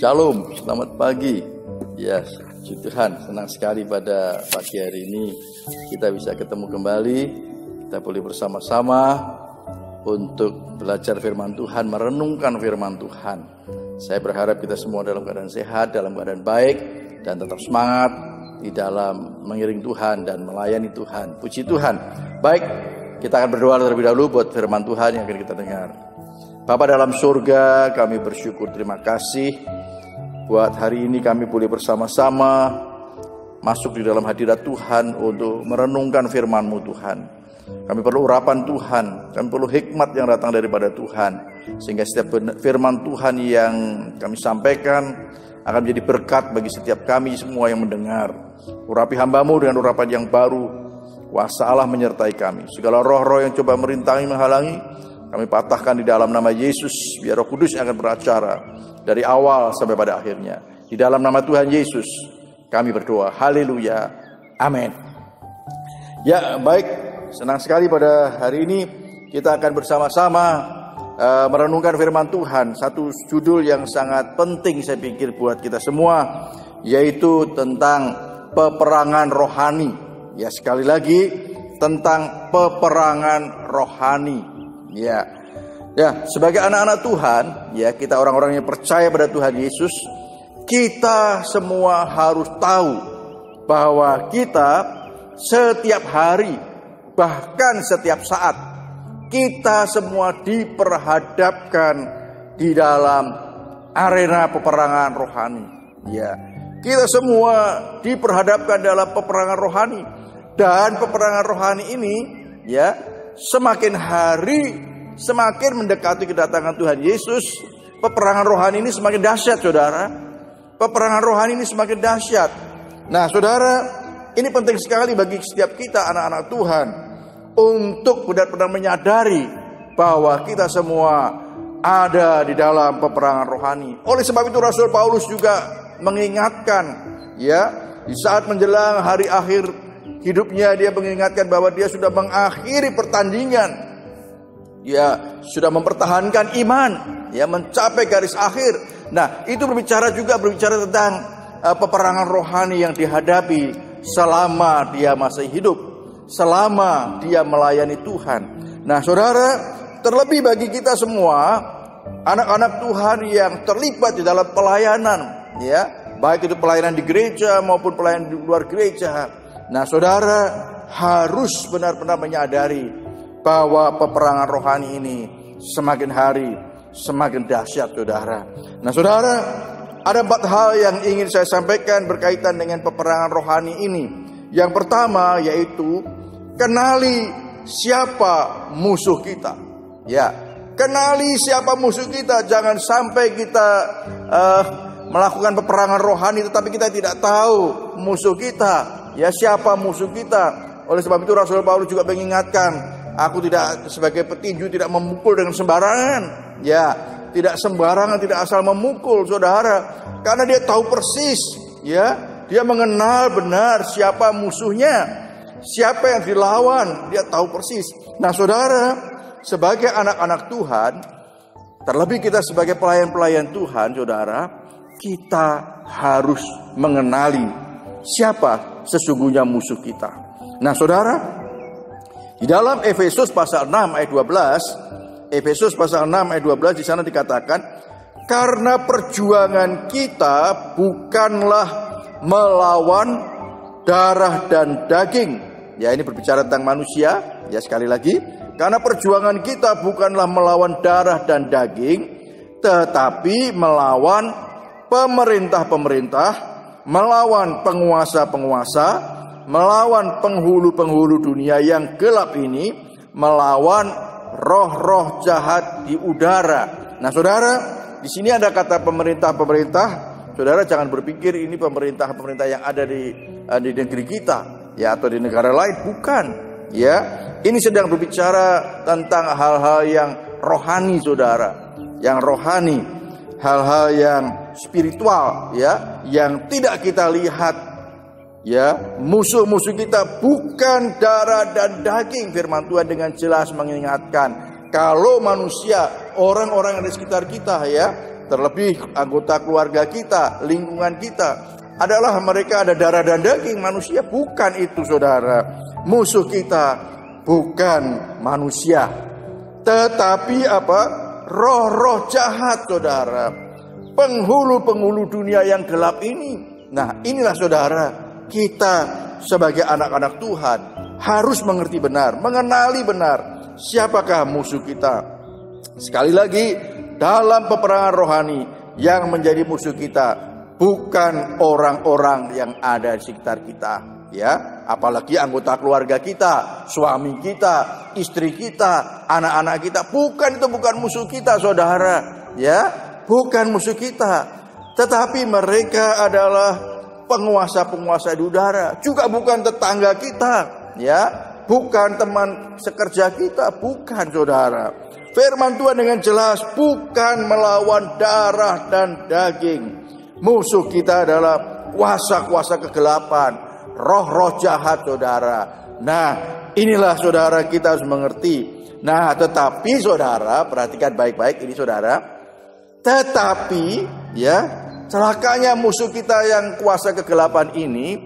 Shalom, selamat pagi. Ya, puji Tuhan, senang sekali pada pagi hari ini kita bisa ketemu kembali. Kita boleh bersama-sama untuk belajar firman Tuhan, merenungkan firman Tuhan. Saya berharap kita semua dalam keadaan sehat, dalam keadaan baik, dan tetap semangat di dalam mengiring Tuhan dan melayani Tuhan. Puji Tuhan. Baik, kita akan berdoa terlebih dahulu buat firman Tuhan yang akan kita dengar. Bapa dalam surga, kami bersyukur, terima kasih buat hari ini kami boleh bersama-sama masuk di dalam hadirat Tuhan untuk merenungkan firman-Mu Tuhan. Kami perlu urapan Tuhan, kami perlu hikmat yang datang daripada Tuhan, sehingga setiap firman Tuhan yang kami sampaikan akan menjadi berkat bagi setiap kami semua yang mendengar. Urapi hamba-Mu dengan urapan yang baru, kuasa Allah menyertai kami. Segala roh-roh yang coba merintangi, menghalangi, kami patahkan di dalam nama Yesus, biar Roh Kudus yang akan berbicara dari awal sampai pada akhirnya. Di dalam nama Tuhan Yesus, kami berdoa. Haleluya. Amin. Ya, baik. Senang sekali pada hari ini kita akan bersama-sama merenungkan firman Tuhan. Satu judul yang sangat penting saya pikir buat kita semua, yaitu tentang peperangan rohani. Ya, sekali lagi tentang peperangan rohani. Ya, sebagai anak-anak Tuhan, ya kita orang-orang yang percaya pada Tuhan Yesus, kita semua harus tahu bahwa kita setiap hari, bahkan setiap saat, kita semua diperhadapkan di dalam arena peperangan rohani. Ya, kita semua diperhadapkan dalam peperangan rohani, dan peperangan rohani ini, ya, semakin hari semakin mendekati kedatangan Tuhan Yesus, peperangan rohani ini semakin dahsyat, saudara. Peperangan rohani ini semakin dahsyat. Nah, saudara, ini penting sekali bagi setiap kita anak-anak Tuhan untuk benar-benar menyadari bahwa kita semua ada di dalam peperangan rohani. Oleh sebab itu Rasul Paulus juga mengingatkan, ya, di saat menjelang hari akhir hidupnya, dia mengingatkan bahwa dia sudah mengakhiri pertandingan. Ya, sudah mempertahankan iman, ya, mencapai garis akhir. Nah, itu berbicara tentang peperangan rohani yang dihadapi selama dia masih hidup, selama dia melayani Tuhan. Nah, saudara, terlebih bagi kita semua anak-anak Tuhan yang terlibat di dalam pelayanan, ya, baik itu pelayanan di gereja maupun pelayanan di luar gereja. Nah, saudara harus benar-benar menyadari bahwa peperangan rohani ini semakin hari semakin dahsyat, saudara. Nah, saudara, ada 4 hal yang ingin saya sampaikan berkaitan dengan peperangan rohani ini. Yang pertama yaitu kenali siapa musuh kita. Ya, kenali siapa musuh kita. Jangan sampai kita melakukan peperangan rohani tetapi kita tidak tahu musuh kita. Ya, siapa musuh kita. Oleh sebab itu Rasul Paulus juga mengingatkan, aku tidak sebagai petinju tidak memukul dengan sembarangan. Ya, tidak sembarangan, tidak asal memukul, saudara. Karena dia tahu persis, ya, dia mengenal benar siapa musuhnya, siapa yang dilawan, dia tahu persis. Nah, saudara, sebagai anak-anak Tuhan, terlebih kita sebagai pelayan-pelayan Tuhan, saudara, kita harus mengenali siapa sesungguhnya musuh kita. Nah, saudara, di dalam Efesus pasal 6 ayat 12, Efesus pasal 6 ayat 12 di sana dikatakan, karena perjuangan kita bukanlah melawan darah dan daging. Ya, ini berbicara tentang manusia. Ya, sekali lagi, karena perjuangan kita bukanlah melawan darah dan daging, tetapi melawan pemerintah-pemerintah, melawan penguasa-penguasa, melawan penghulu-penghulu dunia yang gelap ini, melawan roh-roh jahat di udara. Nah, saudara, di sini ada kata pemerintah-pemerintah. Saudara jangan berpikir ini pemerintah-pemerintah yang ada di negeri kita, ya, atau di negara lain, bukan. Ya, ini sedang berbicara tentang hal-hal yang rohani, saudara, yang rohani, hal-hal yang spiritual, ya, yang tidak kita lihat. Ya, musuh-musuh kita bukan darah dan daging. Firman Tuhan dengan jelas mengingatkan, kalau manusia, orang-orang yang di sekitar kita, ya, terlebih anggota keluarga kita, lingkungan kita, adalah mereka ada darah dan daging manusia. Bukan itu saudara. Musuh kita bukan manusia, tetapi apa? Roh-roh jahat saudara, penghulu-penghulu dunia yang gelap ini. Nah inilah saudara, kita sebagai anak-anak Tuhan harus mengerti benar, mengenali benar siapakah musuh kita. Sekali lagi, dalam peperangan rohani yang menjadi musuh kita bukan orang-orang yang ada di sekitar kita, ya, apalagi anggota keluarga kita, suami kita, istri kita, anak-anak kita. Bukan, itu bukan musuh kita saudara, ya, bukan musuh kita, tetapi mereka adalah penguasa-penguasa di udara. Juga bukan tetangga kita, ya, bukan teman sekerja kita, bukan saudara. Firman Tuhan dengan jelas, bukan melawan darah dan daging. Musuh kita adalah kuasa-kuasa kegelapan, roh-roh jahat saudara. Nah inilah saudara, kita harus mengerti. Nah tetapi saudara, perhatikan baik-baik ini saudara. Tetapi ya, celakanya musuh kita yang kuasa kegelapan ini,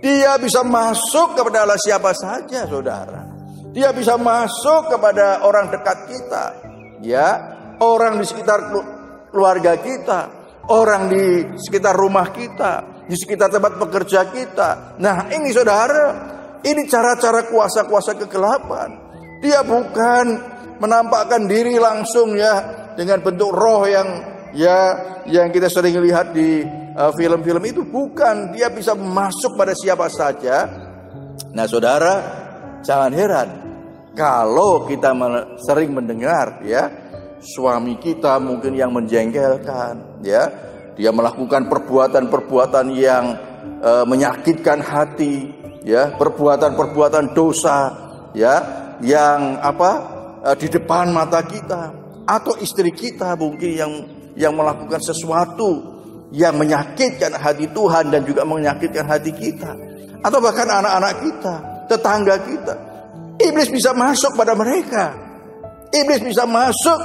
dia bisa masuk kepada siapa saja saudara. Dia bisa masuk kepada orang dekat kita, ya, orang di sekitar keluarga kita, orang di sekitar rumah kita, di sekitar tempat pekerja kita. Nah ini saudara, ini cara-cara kuasa-kuasa kegelapan. Dia bukan menampakkan diri langsung ya dengan bentuk roh yang kita sering lihat di film-film itu, bukan. Dia bisa masuk pada siapa saja. Nah saudara, jangan heran kalau kita sering mendengar ya, suami kita mungkin yang menjengkelkan, ya, dia melakukan perbuatan-perbuatan yang menyakitkan hati, ya, perbuatan-perbuatan dosa, ya, yang di depan mata kita, atau istri kita mungkin yang melakukan sesuatu yang menyakitkan hati Tuhan dan juga menyakitkan hati kita, atau bahkan anak-anak kita, tetangga kita. Iblis bisa masuk pada mereka. Iblis bisa masuk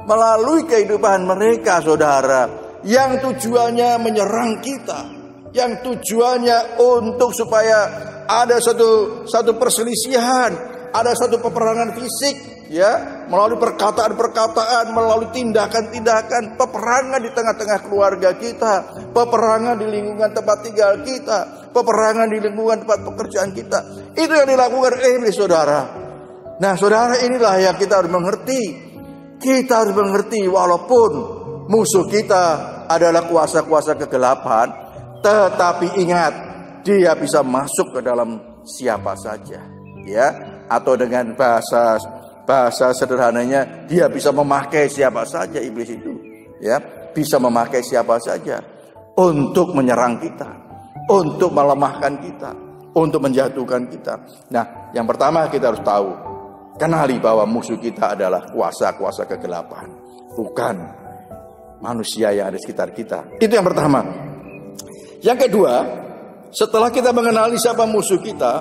melalui kehidupan mereka saudara, yang tujuannya menyerang kita, yang tujuannya untuk supaya ada satu perselisihan, ada satu peperangan fisik, ya, melalui perkataan-perkataan, melalui tindakan-tindakan, peperangan di tengah-tengah keluarga kita, peperangan di lingkungan tempat tinggal kita, peperangan di lingkungan tempat pekerjaan kita. Itu yang dilakukan iblis saudara. Nah saudara, inilah yang kita harus mengerti. Kita harus mengerti, walaupun musuh kita adalah kuasa-kuasa kegelapan, tetapi ingat, dia bisa masuk ke dalam siapa saja, ya, atau dengan bahasa sederhananya, dia bisa memakai siapa saja. Iblis itu, ya, bisa memakai siapa saja untuk menyerang kita, untuk melemahkan kita, untuk menjatuhkan kita. Nah, yang pertama kita harus tahu, kenali bahwa musuh kita adalah kuasa-kuasa kegelapan, bukan manusia yang ada di sekitar kita. Itu yang pertama. Yang kedua, setelah kita mengenali siapa musuh kita,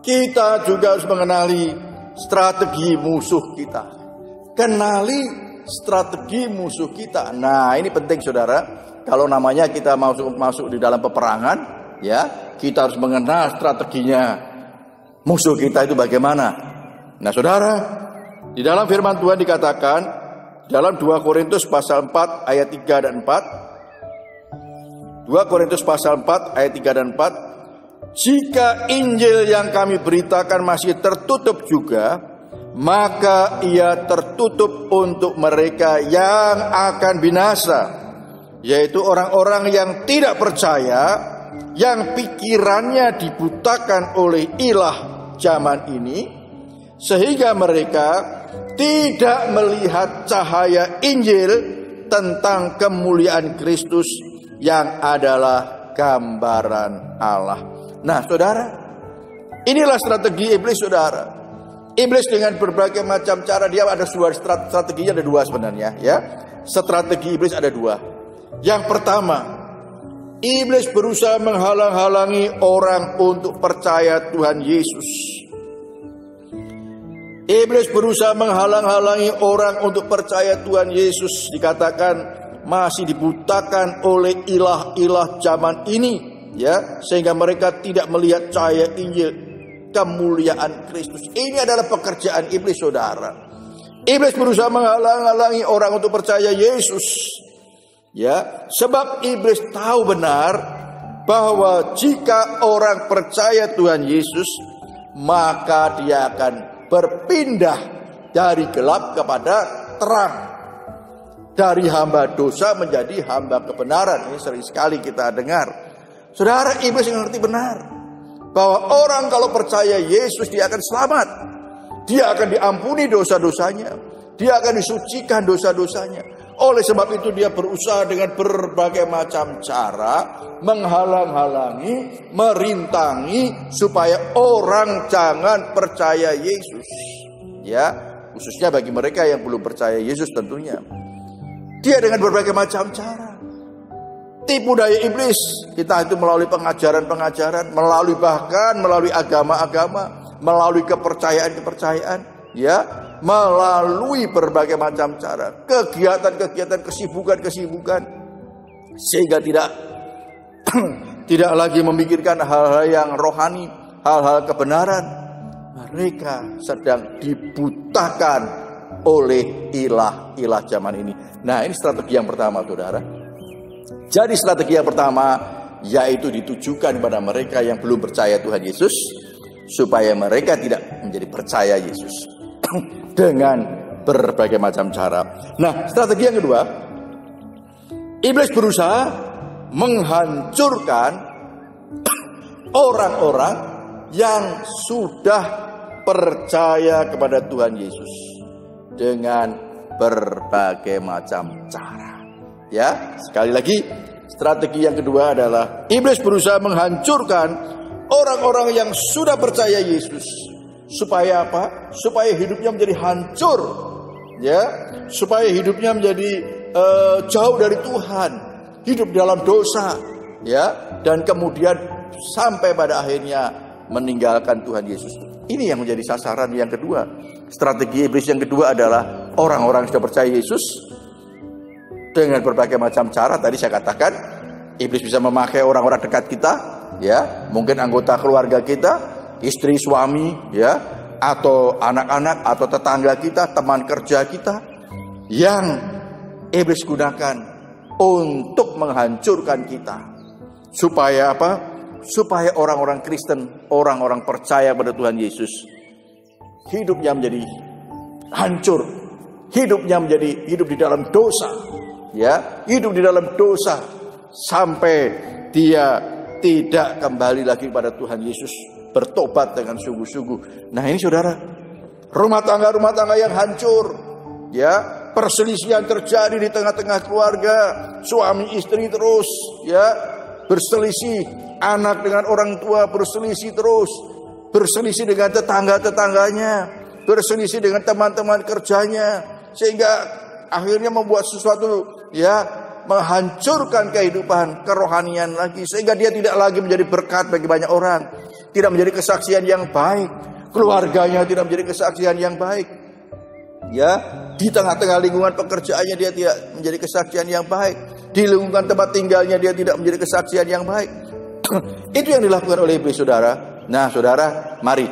kita juga harus mengenali strategi musuh kita. Kenali strategi musuh kita. Nah, ini penting saudara. Kalau namanya kita masuk di dalam peperangan, ya, kita harus mengenal strateginya musuh kita itu bagaimana. Nah saudara, di dalam firman Tuhan dikatakan dalam 2 Korintus pasal 4 ayat 3 dan 4. 2 Korintus pasal 4 ayat 3 dan 4. Jika Injil yang kami beritakan masih tertutup juga, maka ia tertutup untuk mereka yang akan binasa, yaitu orang-orang yang tidak percaya, yang pikirannya dibutakan oleh ilah zaman ini, sehingga mereka tidak melihat cahaya Injil tentang kemuliaan Kristus yang adalah gambaran Allah. Nah saudara, inilah strategi iblis saudara. Iblis dengan berbagai macam cara, dia ada strateginya, ada dua sebenarnya, ya. Strategi iblis ada dua. Yang pertama, iblis berusaha menghalang-halangi orang untuk percaya Tuhan Yesus. Iblis berusaha menghalang-halangi orang untuk percaya Tuhan Yesus. Dikatakan masih dibutakan oleh ilah-ilah zaman ini, ya, sehingga mereka tidak melihat cahaya Injil kemuliaan Kristus. Ini adalah pekerjaan iblis, saudara. Iblis berusaha menghalang-halangi orang untuk percaya Yesus, ya, sebab iblis tahu benar bahwa jika orang percaya Tuhan Yesus, maka dia akan berpindah dari gelap kepada terang, dari hamba dosa menjadi hamba kebenaran. Ini sering sekali kita dengar. Saudara, iblis mengerti benar bahwa orang kalau percaya Yesus, dia akan selamat, dia akan diampuni dosa-dosanya, dia akan disucikan dosa-dosanya. Oleh sebab itu dia berusaha dengan berbagai macam cara menghalang-halangi, merintangi supaya orang jangan percaya Yesus. Ya, khususnya bagi mereka yang belum percaya Yesus tentunya. Dia dengan berbagai macam cara. Tipu daya iblis, kita itu melalui pengajaran-pengajaran, melalui agama-agama, melalui kepercayaan-kepercayaan, ya, melalui berbagai macam cara, kegiatan-kegiatan, kesibukan-kesibukan, sehingga tidak lagi memikirkan hal-hal yang rohani, hal-hal kebenaran. Mereka sedang dibutakan oleh ilah-ilah zaman ini. Nah, ini strategi yang pertama, saudara. Jadi strategi yang pertama yaitu ditujukan kepada mereka yang belum percaya Tuhan Yesus, supaya mereka tidak menjadi percaya Yesus dengan berbagai macam cara. Nah, strategi yang kedua, iblis berusaha menghancurkan orang-orang yang sudah percaya kepada Tuhan Yesus dengan berbagai macam cara. Ya, sekali lagi, strategi yang kedua adalah iblis berusaha menghancurkan orang-orang yang sudah percaya Yesus. Supaya apa? Supaya hidupnya menjadi hancur, ya, supaya hidupnya menjadi jauh dari Tuhan, hidup dalam dosa, ya, dan kemudian sampai pada akhirnya meninggalkan Tuhan Yesus. Ini yang menjadi sasaran yang kedua. Strategi iblis yang kedua adalah orang-orang yang sudah percaya Yesus dengan berbagai macam cara. Tadi saya katakan, iblis bisa memakai orang-orang dekat kita, ya, mungkin anggota keluarga kita, istri, suami, ya, atau anak-anak, atau tetangga kita, teman kerja kita, yang iblis gunakan untuk menghancurkan kita. Supaya apa? Supaya orang-orang Kristen, orang-orang percaya pada Tuhan Yesus, hidupnya menjadi hancur, hidupnya menjadi hidup di dalam dosa, ya, hidup di dalam dosa sampai dia tidak kembali lagi pada Tuhan Yesus, bertobat dengan sungguh-sungguh. Nah, ini saudara, rumah tangga yang hancur, ya, perselisihan terjadi di tengah-tengah keluarga, suami istri terus, ya, berselisih, anak dengan orang tua berselisih terus, berselisih dengan tetangga-tetangganya, berselisih dengan teman-teman kerjanya, sehingga akhirnya membuat sesuatu, ya, menghancurkan kehidupan kerohanian lagi, sehingga dia tidak lagi menjadi berkat bagi banyak orang, tidak menjadi kesaksian yang baik, keluarganya tidak menjadi kesaksian yang baik, ya, di tengah-tengah lingkungan pekerjaannya dia tidak menjadi kesaksian yang baik, di lingkungan tempat tinggalnya dia tidak menjadi kesaksian yang baik. Itu yang dilakukan oleh iblis, saudara. Nah, saudara, mari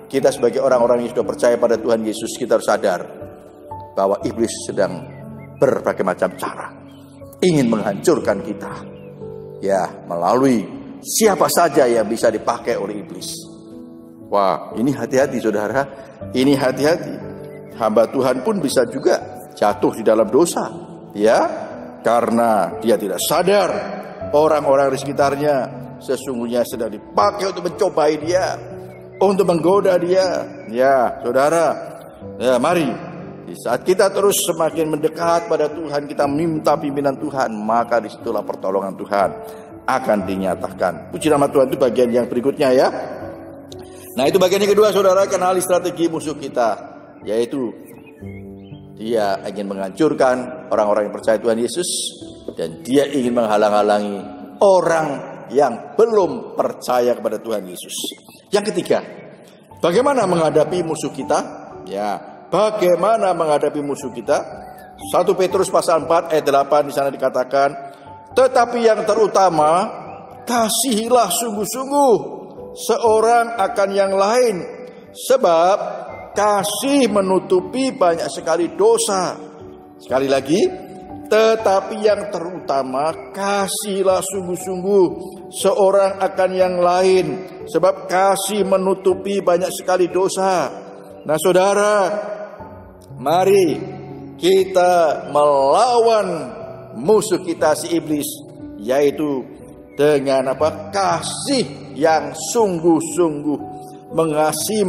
kita sebagai orang-orang yang sudah percaya pada Tuhan Yesus, kita harus sadar bahwa iblis sedang berbagai macam cara ingin menghancurkan kita, ya, melalui siapa saja yang bisa dipakai oleh iblis. Wah, ini hati-hati, saudara. Ini hati-hati. Hamba Tuhan pun bisa juga jatuh di dalam dosa, ya, karena dia tidak sadar orang-orang di sekitarnya sesungguhnya sedang dipakai untuk mencobai dia, untuk menggoda dia. Ya, saudara, ya, mari di saat kita terus semakin mendekat pada Tuhan, kita minta pimpinan Tuhan, maka disitulah pertolongan Tuhan akan dinyatakan. Puji nama Tuhan. Itu bagian yang berikutnya, ya. Nah, itu bagian yang kedua, saudara, kenali strategi musuh kita, yaitu dia ingin menghancurkan orang-orang yang percaya Tuhan Yesus, dan dia ingin menghalang-halangi orang yang belum percaya kepada Tuhan Yesus. Yang ketiga, bagaimana menghadapi musuh kita? Ya, bagaimana menghadapi musuh kita? 1 Petrus pasal 4 ayat 8 di sana dikatakan, tetapi yang terutama kasihilah sungguh-sungguh seorang akan yang lain, sebab kasih menutupi banyak sekali dosa. Sekali lagi, tetapi yang terutama kasihlah sungguh-sungguh seorang akan yang lain, sebab kasih menutupi banyak sekali dosa. Nah saudara, mari kita melawan musuh kita si iblis, yaitu dengan apa? Kasih yang sungguh-sungguh, mengasihi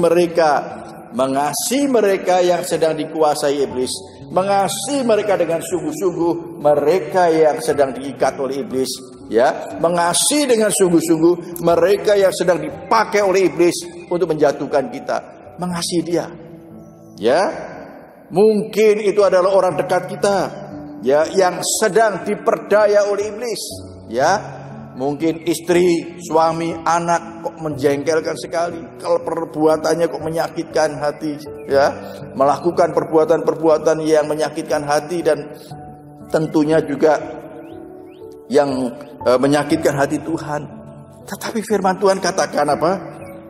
mereka yang sedang dikuasai iblis, mengasihi mereka dengan sungguh-sungguh mereka yang sedang diikat oleh iblis, ya, mengasihi dengan sungguh-sungguh mereka yang sedang dipakai oleh iblis untuk menjatuhkan kita, mengasihi dia, ya. Mungkin itu adalah orang dekat kita, ya, yang sedang diperdaya oleh iblis, ya. Mungkin istri, suami, anak kok menjengkelkan sekali, kalau perbuatannya kok menyakitkan hati, ya, melakukan perbuatan-perbuatan yang menyakitkan hati dan tentunya juga yang menyakitkan hati Tuhan. Tetapi firman Tuhan katakan apa?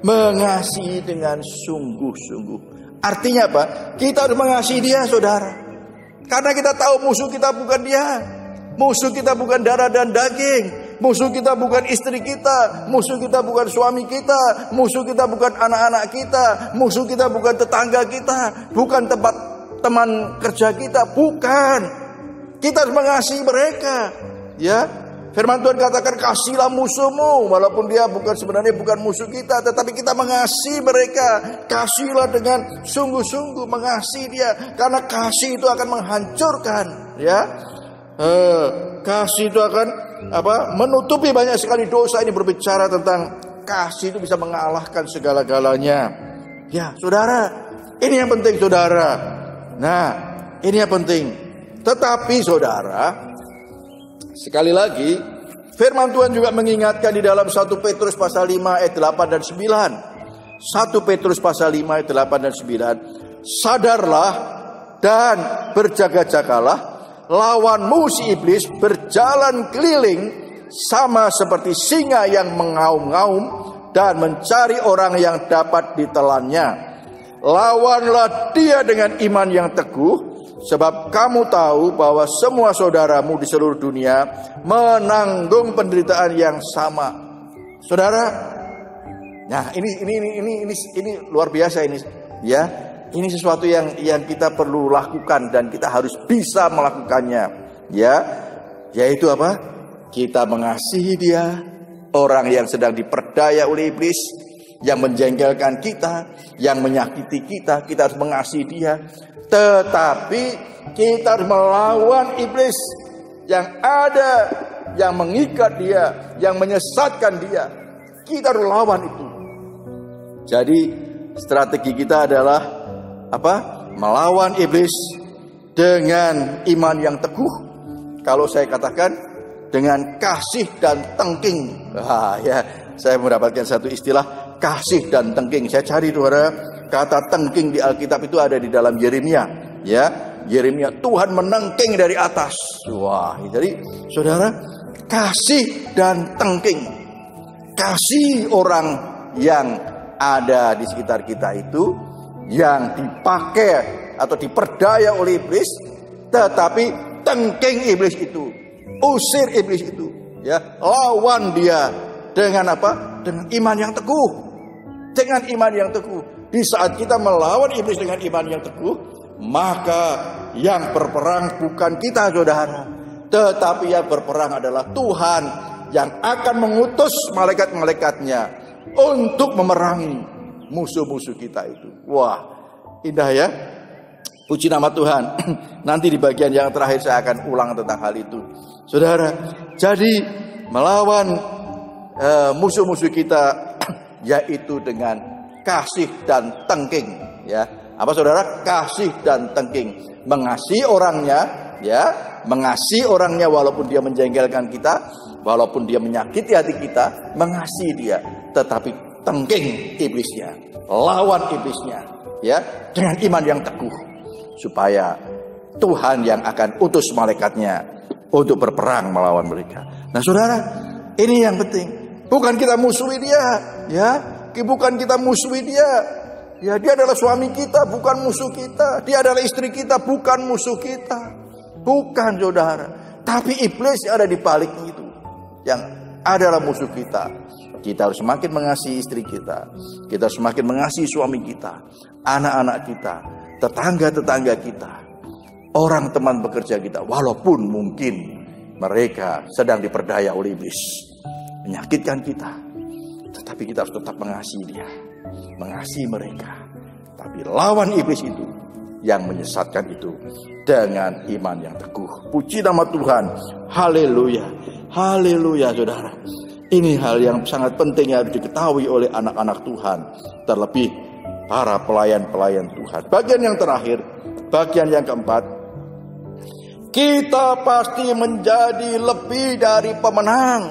Mengasihi dengan sungguh-sungguh. Artinya apa? Kita harus mengasihi dia, saudara. Karena kita tahu musuh kita bukan dia. Musuh kita bukan darah dan daging. Musuh kita bukan istri kita. Musuh kita bukan suami kita. Musuh kita bukan anak-anak kita. Musuh kita bukan tetangga kita. Bukan tempat teman kerja kita. Bukan. Kita harus mengasihi mereka. Ya. Firman Tuhan katakan, kasihlah musuhmu, walaupun dia sebenarnya bukan musuh kita, tetapi kita mengasihi mereka. Kasihlah dengan sungguh-sungguh, mengasihi dia, karena kasih itu akan menghancurkan, ya. Kasih itu akan menutupi banyak sekali dosa. Ini berbicara tentang kasih itu bisa mengalahkan segala-galanya. Ya, saudara, ini yang penting, saudara. Nah, ini yang penting. Tetapi saudara, sekali lagi, firman Tuhan juga mengingatkan di dalam 1 Petrus pasal 5 ayat 8 dan 9. 1 Petrus pasal 5 ayat 8 dan 9. Sadarlah dan berjaga-jagalah, lawanmu si iblis berjalan keliling sama seperti singa yang mengaum-ngaum dan mencari orang yang dapat ditelannya. Lawanlah dia dengan iman yang teguh, sebab kamu tahu bahwa semua saudaramu di seluruh dunia menanggung penderitaan yang sama. Saudara, nah ini luar biasa ini, ya. Ini sesuatu yang kita perlu lakukan dan kita harus bisa melakukannya, ya. Yaitu apa? Kita mengasihi dia, orang yang sedang diperdaya oleh iblis, yang menjengkelkan kita, yang menyakiti kita, kita harus mengasihi dia. Tetapi kita harus melawan iblis yang ada, yang mengikat dia, yang menyesatkan dia. Kita harus lawan itu. Jadi strategi kita adalah apa? Melawan iblis dengan iman yang teguh. Kalau saya katakan dengan kasih dan tengking. Ya, saya mendapatkan satu istilah kasih dan tengking. Saya cari saudara. Kata tengking di Alkitab itu ada di dalam Yeremia, ya. Yeremia, Tuhan menengking dari atas. Wah, jadi saudara, kasih dan tengking. Kasih orang yang ada di sekitar kita itu, yang dipakai atau diperdaya oleh iblis, tetapi tengking iblis itu, usir iblis itu, ya. Lawan dia dengan apa? Dengan iman yang teguh. Dengan iman yang teguh. Di saat kita melawan iblis dengan iman yang teguh, maka yang berperang bukan kita, saudara, tetapi yang berperang adalah Tuhan yang akan mengutus malaikat-malaikatnya untuk memerangi musuh-musuh kita itu. Wah, indah ya. Puji nama Tuhan. Nanti di bagian yang terakhir saya akan ulang tentang hal itu, saudara. Jadi melawan musuh-musuh kita yaitu dengan kasih dan tengking, ya. Apa saudara? Kasih dan tengking. Mengasihi orangnya, ya, mengasihi orangnya walaupun dia menjengkelkan kita, walaupun dia menyakiti hati kita, mengasihi dia, tetapi tengking iblisnya, lawan iblisnya, ya, dengan iman yang teguh, supaya Tuhan yang akan utus malaikatnya untuk berperang melawan mereka. Nah saudara, ini yang penting. Bukan kita musuhi dia, ya. Bukan kita musuhi dia. Ya, dia adalah suami kita, bukan musuh kita. Dia adalah istri kita, bukan musuh kita. Bukan saudara. Tapi iblis yang ada di balik itu, yang adalah musuh kita. Kita harus semakin mengasihi istri kita. Kita harus semakin mengasihi suami kita, anak-anak kita, tetangga-tetangga kita, orang teman bekerja kita. Walaupun mungkin mereka sedang diperdaya oleh iblis, menyakitkan kita, tetapi kita harus tetap mengasihi dia, mengasihi mereka. Tapi lawan iblis itu, yang menyesatkan itu, dengan iman yang teguh. Puji nama Tuhan. Haleluya. Haleluya saudara. Ini hal yang sangat penting yang harus diketahui oleh anak-anak Tuhan. Terlebih para pelayan-pelayan Tuhan. Bagian yang terakhir, bagian yang keempat. Kita pasti menjadi lebih dari pemenang.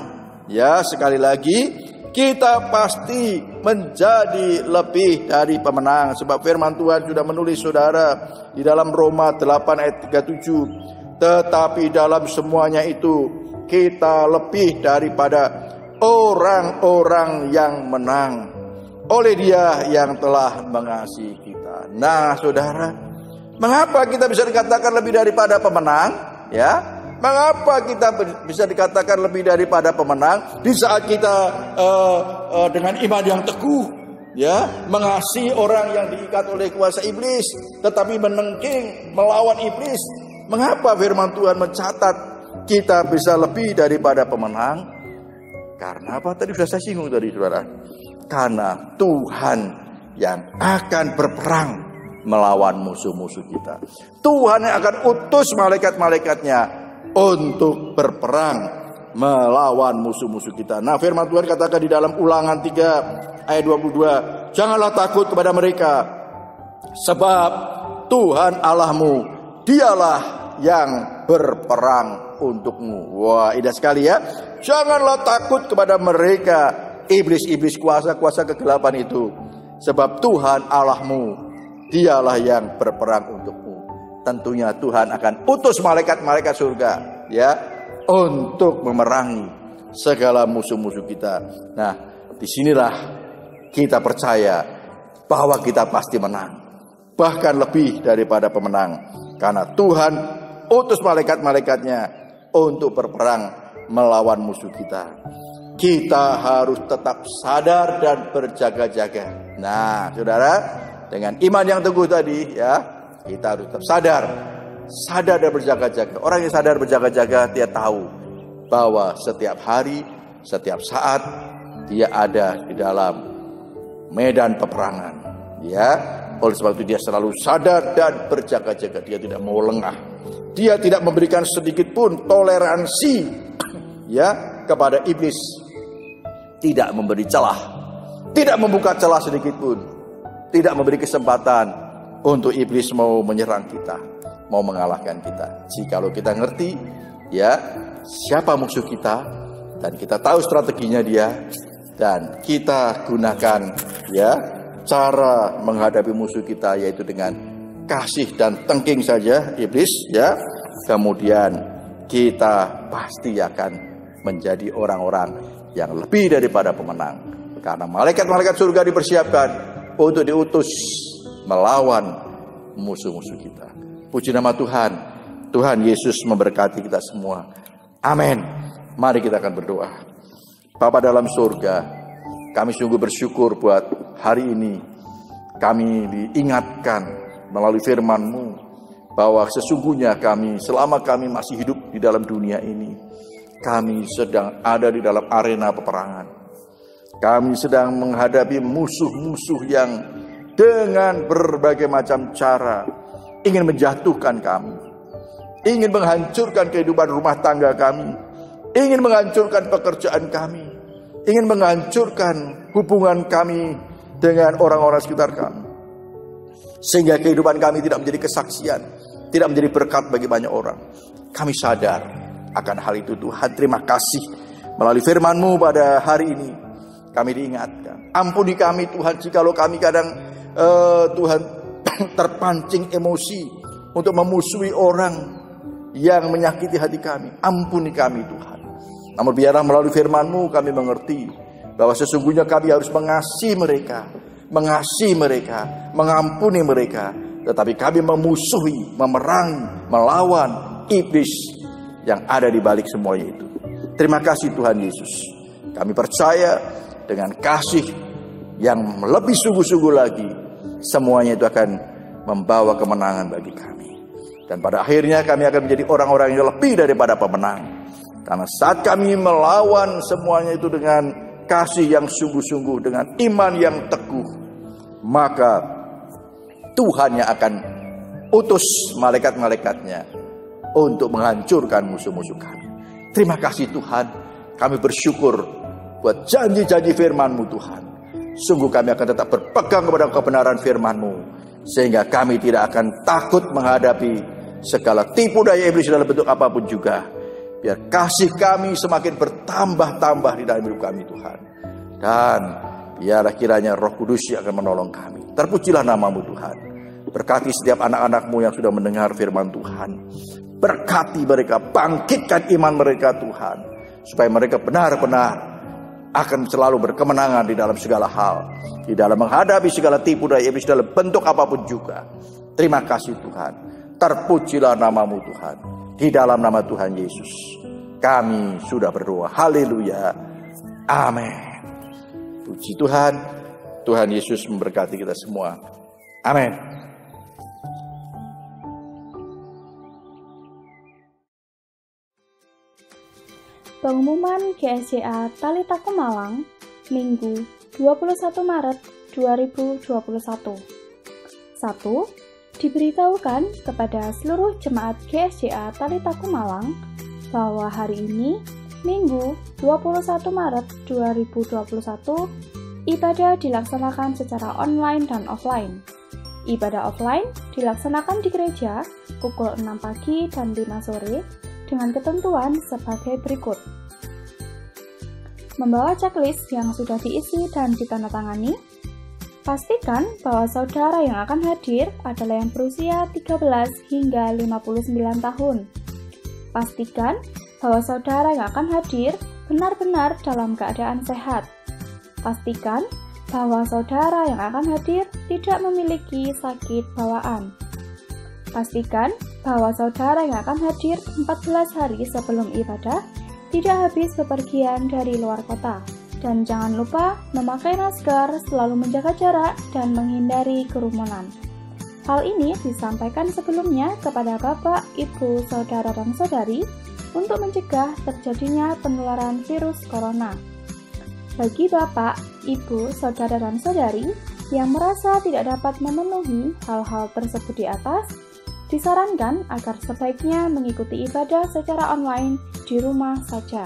Ya, sekali lagi, kita pasti menjadi lebih dari pemenang. Sebab firman Tuhan sudah menulis saudara di dalam Roma 8 ayat 37. Tetapi dalam semuanya itu kita lebih daripada orang-orang yang menang oleh Dia yang telah mengasihi kita. Nah, saudara, mengapa kita bisa dikatakan lebih daripada pemenang? Ya, mengapa kita bisa dikatakan lebih daripada pemenang di saat kita dengan iman yang teguh, ya, mengasihi orang yang diikat oleh kuasa iblis, tetapi menengking melawan iblis? Mengapa firman Tuhan mencatat kita bisa lebih daripada pemenang? Karena apa? Tadi sudah saya singgung tadi saudara. Karena Tuhan yang akan berperang melawan musuh-musuh kita. Tuhan yang akan utus malaikat-malaikatnya untuk berperang melawan musuh-musuh kita. Nah, firman Tuhan katakan di dalam Ulangan 3 ayat 22. Janganlah takut kepada mereka, sebab Tuhan Allahmu, dialah yang berperang untukmu. Wah, indah sekali ya. Janganlah takut kepada mereka, iblis-iblis, kuasa-kuasa kegelapan itu. Sebab Tuhan Allahmu, dialah yang berperang untukmu. Tentunya Tuhan akan utus malaikat-malaikat surga, ya, untuk memerangi segala musuh-musuh kita. Nah, disinilah kita percaya bahwa kita pasti menang. Bahkan lebih daripada pemenang. Karena Tuhan utus malaikat-malaikatnya untuk berperang melawan musuh kita. Kita harus tetap sadar dan berjaga-jaga. Nah, saudara, dengan iman yang teguh tadi, ya, kita harus tetap sadar dan berjaga-jaga. Orang yang sadar berjaga-jaga, dia tahu bahwa setiap hari, setiap saat dia ada di dalam medan peperangan. Ya, oleh sebab itu dia selalu sadar dan berjaga-jaga. Dia tidak mau lengah. Dia tidak memberikan sedikit pun toleransi, ya, kepada iblis. Tidak memberi celah, tidak membuka celah sedikit pun, tidak memberi kesempatan untuk iblis mau menyerang kita, mau mengalahkan kita. Jikalau kita ngerti, ya, siapa musuh kita, dan kita tahu strateginya dia, dan kita gunakan, ya, cara menghadapi musuh kita, yaitu dengan kasih dan tengking saja iblis, ya, kemudian kita pasti akan menjadi orang-orang yang lebih daripada pemenang. Karena malaikat-malaikat surga dipersiapkan untuk diutus melawan musuh-musuh kita. Puji nama Tuhan. Tuhan Yesus memberkati kita semua. Amin. Mari kita akan berdoa. Bapa dalam surga, kami sungguh bersyukur buat hari ini. Kami diingatkan melalui firman-Mu bahwa sesungguhnya kami, selama kami masih hidup di dalam dunia ini, kami sedang ada di dalam arena peperangan. Kami sedang menghadapi musuh-musuh yang dengan berbagai macam cara ingin menjatuhkan kami, ingin menghancurkan kehidupan rumah tangga kami, ingin menghancurkan pekerjaan kami, ingin menghancurkan hubungan kami dengan orang-orang sekitar kami, sehingga kehidupan kami tidak menjadi kesaksian, tidak menjadi berkat bagi banyak orang. Kami sadar akan hal itu Tuhan. Terima kasih melalui firman-Mu pada hari ini kami diingatkan. Ampuni kami Tuhan jikalau kami kadang Tuhan terpancing emosi, untuk memusuhi orang yang menyakiti hati kami. Ampuni kami Tuhan. Namun biarlah melalui firman-Mu kami mengerti bahwa sesungguhnya kami harus mengasihi mereka, mengampuni mereka. Tetapi kami memusuhi, memerangi, melawan iblis yang ada di balik semuanya itu. Terima kasih Tuhan Yesus. Kami percaya dengan kasih yang lebih sungguh-sungguh lagi, semuanya itu akan membawa kemenangan bagi kami. Dan pada akhirnya kami akan menjadi orang-orang yang lebih daripada pemenang. Karena saat kami melawan semuanya itu dengan kasih yang sungguh-sungguh, dengan iman yang teguh, maka Tuhan yang akan utus malaikat-malaikatnya untuk menghancurkan musuh-musuh kami. Terima kasih Tuhan. Kami bersyukur buat janji-janji firman-Mu Tuhan. Sungguh kami akan tetap berpegang kepada kebenaran firman-Mu, sehingga kami tidak akan takut menghadapi segala tipu daya iblis dalam bentuk apapun juga. Biar kasih kami semakin bertambah-tambah di dalam hidup kami Tuhan. Dan biarlah kiranya Roh Kudus yang akan menolong kami. Terpujilah nama-Mu Tuhan. Berkati setiap anak-anak-Mu yang sudah mendengar firman Tuhan. Berkati mereka, bangkitkan iman mereka Tuhan. Supaya mereka benar-benar akan selalu berkemenangan di dalam segala hal. Di dalam menghadapi segala tipu daya iblis dalam bentuk apapun juga. Terima kasih Tuhan. Terpujilah nama-Mu Tuhan. Di dalam nama Tuhan Yesus kami sudah berdoa. Haleluya. Amin. Puji Tuhan. Tuhan Yesus memberkati kita semua. Amin. Pengumuman GSJA Talitaku Malang, Minggu 21 Maret 2021. 1. Diberitahukan kepada seluruh jemaat GSJA Talitaku Malang bahwa hari ini, Minggu 21 Maret 2021, ibadah dilaksanakan secara online dan offline. Ibadah offline dilaksanakan di gereja pukul 6 pagi dan 5 sore dengan ketentuan sebagai berikut. Membawa checklist yang sudah diisi dan ditandatangani. Pastikan bahwa saudara yang akan hadir adalah yang berusia 13 hingga 59 tahun. Pastikan bahwa saudara yang akan hadir benar-benar dalam keadaan sehat. Pastikan bahwa saudara yang akan hadir tidak memiliki sakit bawaan. Pastikan bahwa saudara yang akan hadir 14 hari sebelum ibadah tidak habis bepergian dari luar kota. Dan jangan lupa memakai masker, selalu menjaga jarak, dan menghindari kerumunan. Hal ini disampaikan sebelumnya kepada Bapak, Ibu, Saudara, dan Saudari untuk mencegah terjadinya penularan virus corona. Bagi Bapak, Ibu, Saudara, dan Saudari yang merasa tidak dapat memenuhi hal-hal tersebut di atas, disarankan agar sebaiknya mengikuti ibadah secara online di rumah saja.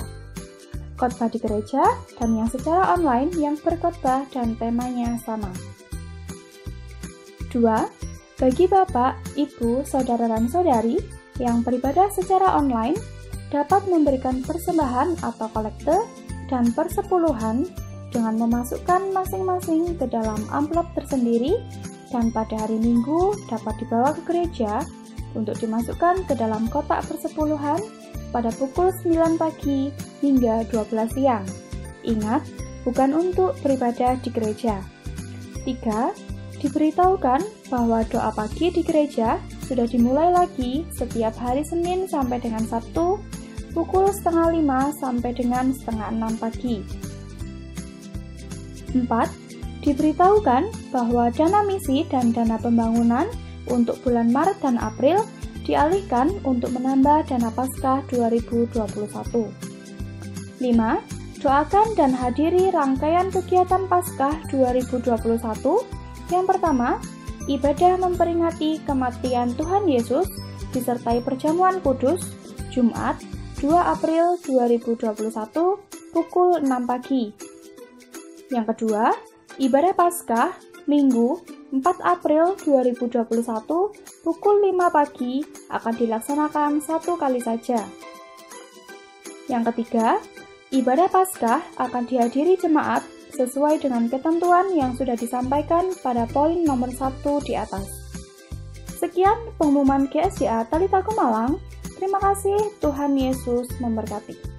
Khotbah di gereja, dan yang secara online yang berkhotbah dan temanya sama. 2. Bagi Bapak, Ibu, Saudara, dan Saudari yang beribadah secara online dapat memberikan persembahan atau kolekte dan persepuluhan dengan memasukkan masing-masing ke dalam amplop tersendiri dan pada hari Minggu dapat dibawa ke gereja untuk dimasukkan ke dalam kotak persepuluhan pada pukul 9 pagi hingga 12 siang. Ingat, bukan untuk beribadah di gereja. 3. Diberitahukan bahwa doa pagi di gereja sudah dimulai lagi setiap hari Senin sampai dengan Sabtu, pukul 4:30 sampai dengan 5:30 pagi. 4. Diberitahukan bahwa dana misi dan dana pembangunan untuk bulan Maret dan April dialihkan untuk menambah dana Paskah 2021. 5. Doakan dan hadiri rangkaian kegiatan Paskah 2021. Yang pertama, ibadah memperingati kematian Tuhan Yesus disertai perjamuan kudus, Jumat 2 April 2021 pukul 6 pagi. Yang kedua, ibadah Paskah Minggu 4 April 2021 pukul 5 pagi akan dilaksanakan satu kali saja. Yang ketiga, ibadah Paskah akan dihadiri jemaat sesuai dengan ketentuan yang sudah disampaikan pada poin nomor 1 di atas. Sekian pengumuman GSCA Talita Gumalang. Terima kasih, Tuhan Yesus memberkati.